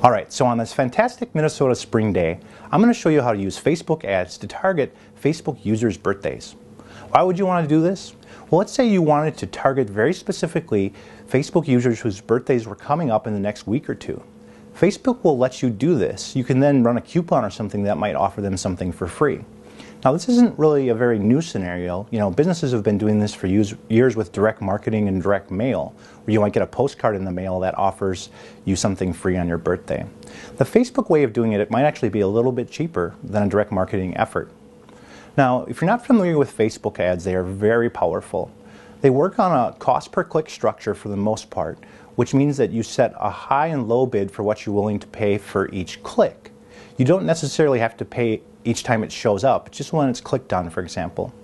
Alright, so on this fantastic Minnesota spring day, I'm going to show you how to use Facebook ads to target Facebook users' birthdays. Why would you want to do this? Well, let's say you wanted to target very specifically Facebook users whose birthdays were coming up in the next week or two. Facebook will let you do this. You can then run a coupon or something that might offer them something for free. Now, this isn't really a very new scenario. You know, businesses have been doing this for years with direct marketing and direct mail, where you might get a postcard in the mail that offers you something free on your birthday. The Facebook way of doing it might actually be a little bit cheaper than a direct marketing effort. Now, if you're not familiar with Facebook ads, they are very powerful. They work on a cost per click structure for the most part, which means that you set a high and low bid for what you're willing to pay for each click. You don't necessarily have to pay each time it shows up, just when it's clicked on, for example.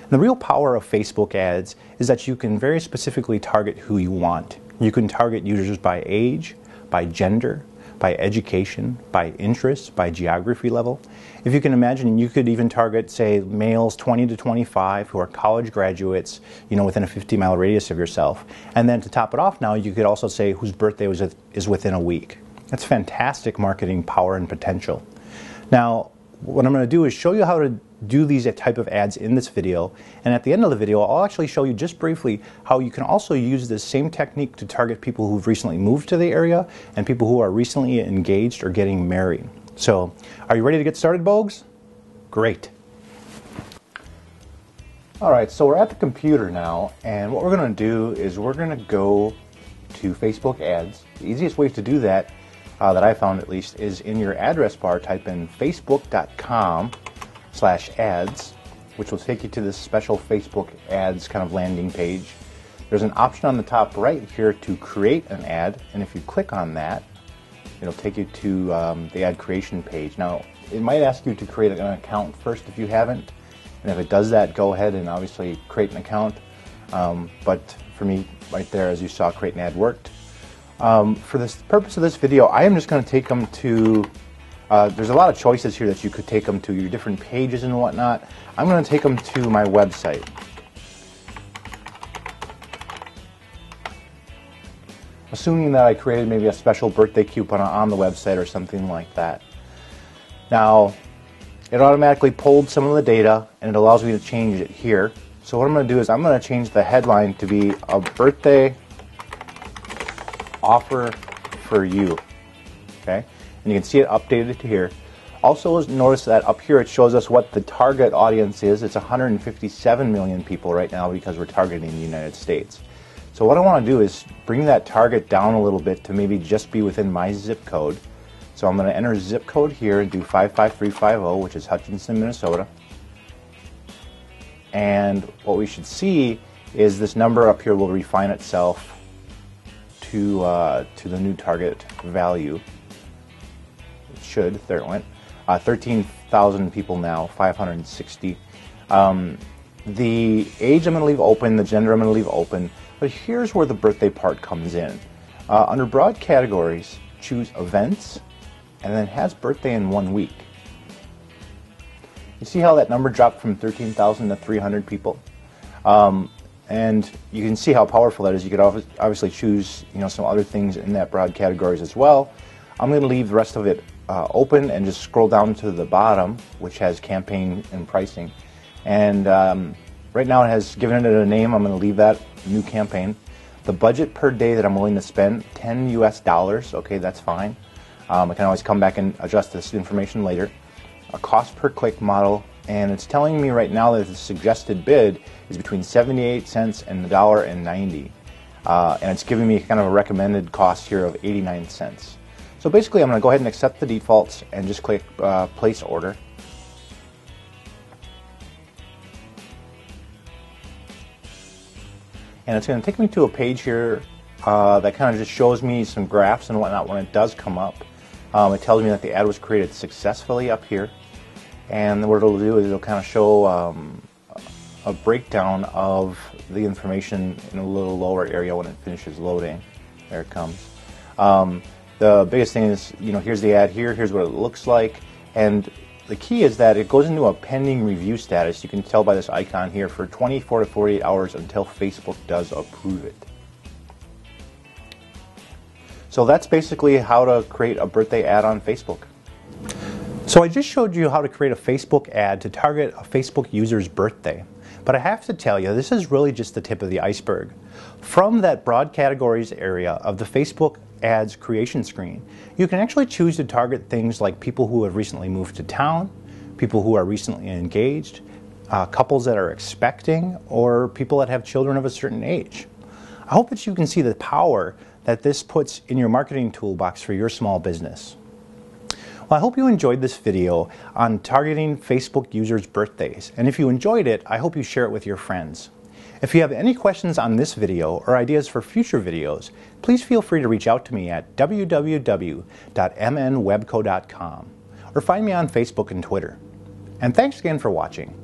And the real power of Facebook ads is that you can very specifically target who you want. You can target users by age, by gender, by education, by interest, by geography level. If you can imagine, you could even target, say, males 20 to 25 who are college graduates, you know, within a 50-mile radius of yourself. And then to top it off now, you could also say whose birthday is within a week. That's fantastic marketing power and potential. Now, what I'm going to do is show you how to do these type of ads in this video, and at the end of the video I'll actually show you just briefly how you can also use this same technique to target people who've recently moved to the area and people who are recently engaged or getting married. So, are you ready to get started, Bogues? Great. Alright, so we're at the computer now, and what we're going to do is we're going to go to Facebook ads. The easiest way to do that I found at least, is in your address bar, type in facebook.com/ads, which will take you to this special Facebook ads kind of landing page. There's an option on the top right here to create an ad, and if you click on that, it'll take you to the ad creation page. Now, it might ask you to create an account first if you haven't, and if it does that, go ahead and obviously create an account. But for me, right there, as you saw, create an ad worked. For the purpose of this video, I am just going to take them to, there's a lot of choices here that you could take them to, your different pages and whatnot. I'm going to take them to my website. Assuming that I created maybe a special birthday coupon on the website or something like that. Now, it automatically pulled some of the data and it allows me to change it here. So what I'm going to do is I'm going to change the headline to be a birthday offer for you. Okay, and you can see it updated to here. Also, notice that up here it shows us what the target audience is. It's 157 million people right now because we're targeting the United States. So what I want to do is bring that target down a little bit to maybe just be within my zip code. So I'm going to enter zip code here and do 55350, which is Hutchinson, Minnesota. And what we should see is this number up here will refine itself to the new target value. It should. There it went. 13,000 people now, 560. The age I'm going to leave open, the gender I'm going to leave open, but here's where the birthday part comes in. Under broad categories, choose events, and then has birthday in 1 week. You see how that number dropped from 13,000 to 300 people? And you can see how powerful that is. You could obviously choose, you know, some other things in that broad categories as well. I'm going to leave the rest of it open and just scroll down to the bottom, which has campaign and pricing. And right now it has given it a name. I'm going to leave that new campaign. The budget per day that I'm willing to spend, $10 US. Okay, that's fine. I can always come back and adjust this information later. A cost per click model. And it's telling me right now that the suggested bid is between 78 cents and $1.90. And it's giving me kind of a recommended cost here of 89 cents. So basically I'm going to go ahead and accept the defaults and just click place order. And it's going to take me to a page here that kind of just shows me some graphs and whatnot when it does come up. It tells me that the ad was created successfully up here. And what it'll do is it'll kind of show a breakdown of the information in a little lower area when it finishes loading. There it comes. The biggest thing is, you know, here's the ad here, here's what it looks like, and the key is that it goes into a pending review status. You can tell by this icon here for 24 to 48 hours until Facebook does approve it. So that's basically how to create a birthday ad on Facebook. So I just showed you how to create a Facebook ad to target a Facebook user's birthday. But I have to tell you, this is really just the tip of the iceberg. From that broad categories area of the Facebook ads creation screen, you can actually choose to target things like people who have recently moved to town, people who are recently engaged, couples that are expecting, or people that have children of a certain age. I hope that you can see the power that this puts in your marketing toolbox for your small business. Well, I hope you enjoyed this video on targeting Facebook users' birthdays, and if you enjoyed it, I hope you share it with your friends. If you have any questions on this video or ideas for future videos, please feel free to reach out to me at www.mnwebco.com or find me on Facebook and Twitter. And thanks again for watching.